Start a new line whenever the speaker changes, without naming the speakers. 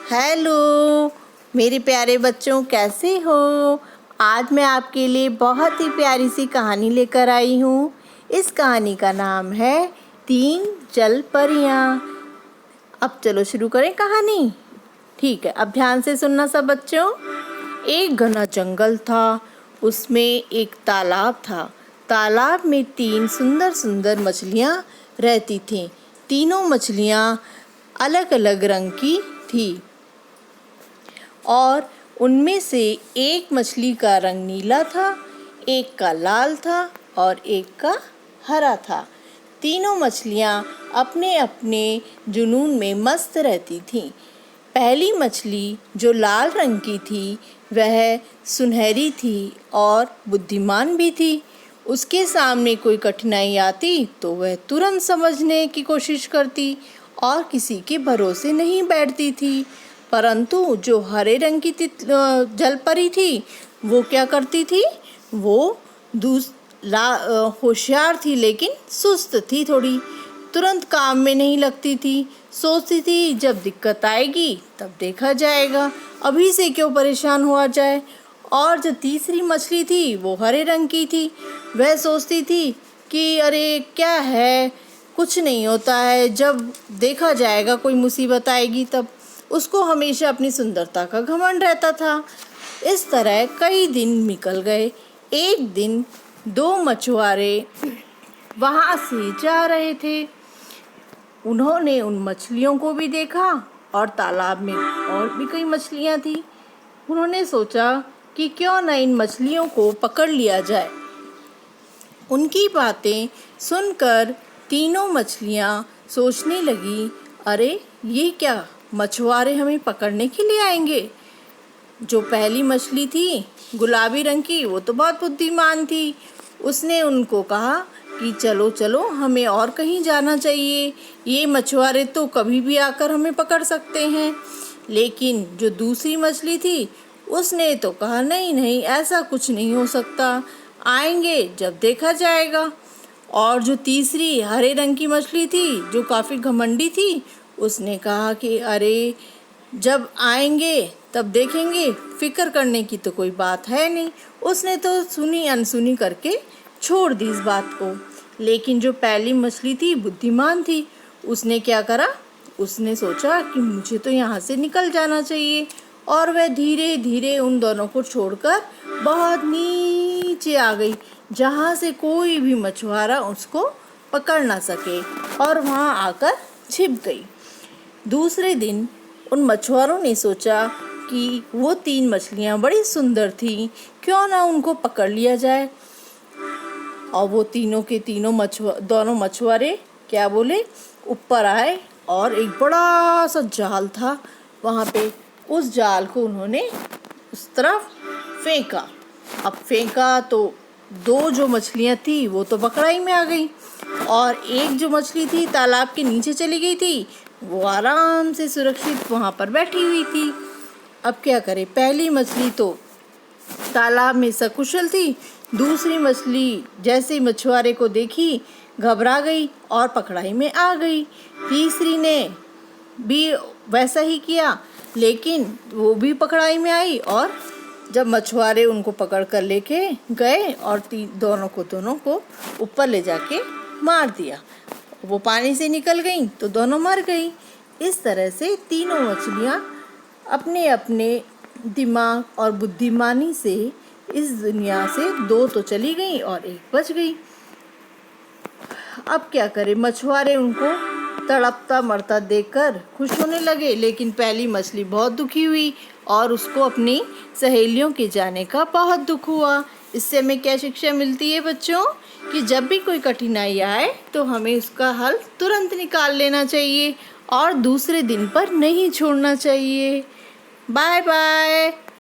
Hello मेरे प्यारे बच्चों, कैसे हो। आज मैं आपके लिए बहुत ही प्यारी सी कहानी लेकर आई हूँ। इस कहानी का नाम है 3 जल परियाँ। अब चलो शुरू करें कहानी। ठीक है, अब ध्यान से सुनना सब बच्चों। एक घना जंगल था, उसमें एक तालाब था। तालाब में 3 सुंदर सुंदर मछलियाँ रहती थीं। तीनों मछलियाँ अलग अलग रंग की थी और उनमें से एक मछली का रंग नीला था, एक का लाल था और एक का हरा था। तीनों मछलियाँ अपने अपने जुनून में मस्त रहती थीं। पहली मछली जो लाल रंग की थी वह सुनहरी थी और बुद्धिमान भी थी। उसके सामने कोई कठिनाई आती तो वह तुरंत समझने की कोशिश करती और किसी के भरोसे नहीं बैठती थी। परंतु जो हरे रंग की जलपरी थी वो क्या करती थी, वो होशियार थी लेकिन सुस्त थी थोड़ी, तुरंत काम में नहीं लगती थी। सोचती थी जब दिक्कत आएगी तब देखा जाएगा, अभी से क्यों परेशान हुआ जाए। और जो तीसरी मछली थी वो हरे रंग की थी। वह सोचती थी कि अरे क्या है, कुछ नहीं होता है, जब देखा जाएगा, कोई मुसीबत आएगी तब। उसको हमेशा अपनी सुंदरता का घमंड रहता था। इस तरह कई दिन निकल गए। एक दिन 2 मछुआरे वहाँ से जा रहे थे। उन्होंने उन मछलियों को भी देखा और तालाब में और भी कई मछलियाँ थी। उन्होंने सोचा कि क्यों न इन मछलियों को पकड़ लिया जाए। उनकी बातें सुनकर तीनों मछलियाँ सोचने लगी, अरे ये क्या, मछुआरे हमें पकड़ने के लिए आएंगे। जो पहली मछली थी गुलाबी रंग की, वो तो बहुत बुद्धिमान थी। उसने उनको कहा कि चलो चलो, हमें और कहीं जाना चाहिए, ये मछुआरे तो कभी भी आकर हमें पकड़ सकते हैं। लेकिन जो दूसरी मछली थी उसने तो कहा नहीं नहीं, ऐसा कुछ नहीं हो सकता, आएंगे जब देखा जाएगा। और जो तीसरी हरे रंग की मछली थी जो काफ़ी घमंडी थी, उसने कहा कि अरे जब आएंगे तब देखेंगे, फिक्र करने की तो कोई बात है नहीं। उसने तो सुनी अनसुनी करके छोड़ दी इस बात को। लेकिन जो पहली मछली थी बुद्धिमान थी, उसने क्या करा, उसने सोचा कि मुझे तो यहाँ से निकल जाना चाहिए। और वह धीरे धीरे उन दोनों को छोड़कर बहुत नीचे आ गई, जहाँ से कोई भी मछुआरा उसको पकड़ ना सके, और वहाँ आकर छिप गई। दूसरे दिन उन मछुआरों ने सोचा कि वो 3 मछलियाँ बड़ी सुंदर थीं, क्यों ना उनको पकड़ लिया जाए। और वो तीनों के तीनों दोनों मछुआरे क्या बोले, ऊपर आए और एक बड़ा सा जाल था वहाँ पे। उस जाल को उन्होंने उस तरफ फेंका। अब फेंका तो 2 जो मछलियाँ थी वो तो पकड़ाई में आ गई, और एक जो मछली थी तालाब के नीचे चली गई थी, वो आराम से सुरक्षित वहाँ पर बैठी हुई थी। अब क्या करे, पहली मछली तो तालाब में सकुशल थी, दूसरी मछली जैसे ही मछुआरे को देखी घबरा गई और पकड़ाई में आ गई। तीसरी ने भी वैसा ही किया, लेकिन वो भी पकड़ाई में आई, और जब मछुआरे उनको पकड़ कर लेके गए और दोनों को ऊपर ले जाके मार दिया। वो पानी से निकल गई तो दोनों मर गई। इस तरह से तीनों मछलियाँ अपने अपने दिमाग और बुद्धिमानी से इस दुनिया से 2 तो चली गई और 1 बच गई। अब क्या करे, मछुआरे उनको तड़पता मरता देखकर खुश होने लगे, लेकिन पहली मछली बहुत दुखी हुई और उसको अपनी सहेलियों के जाने का बहुत दुख हुआ। इससे हमें क्या शिक्षा मिलती है बच्चों, कि जब भी कोई कठिनाई आए तो हमें उसका हल तुरंत निकाल लेना चाहिए और दूसरे दिन पर नहीं छोड़ना चाहिए। Bye bye.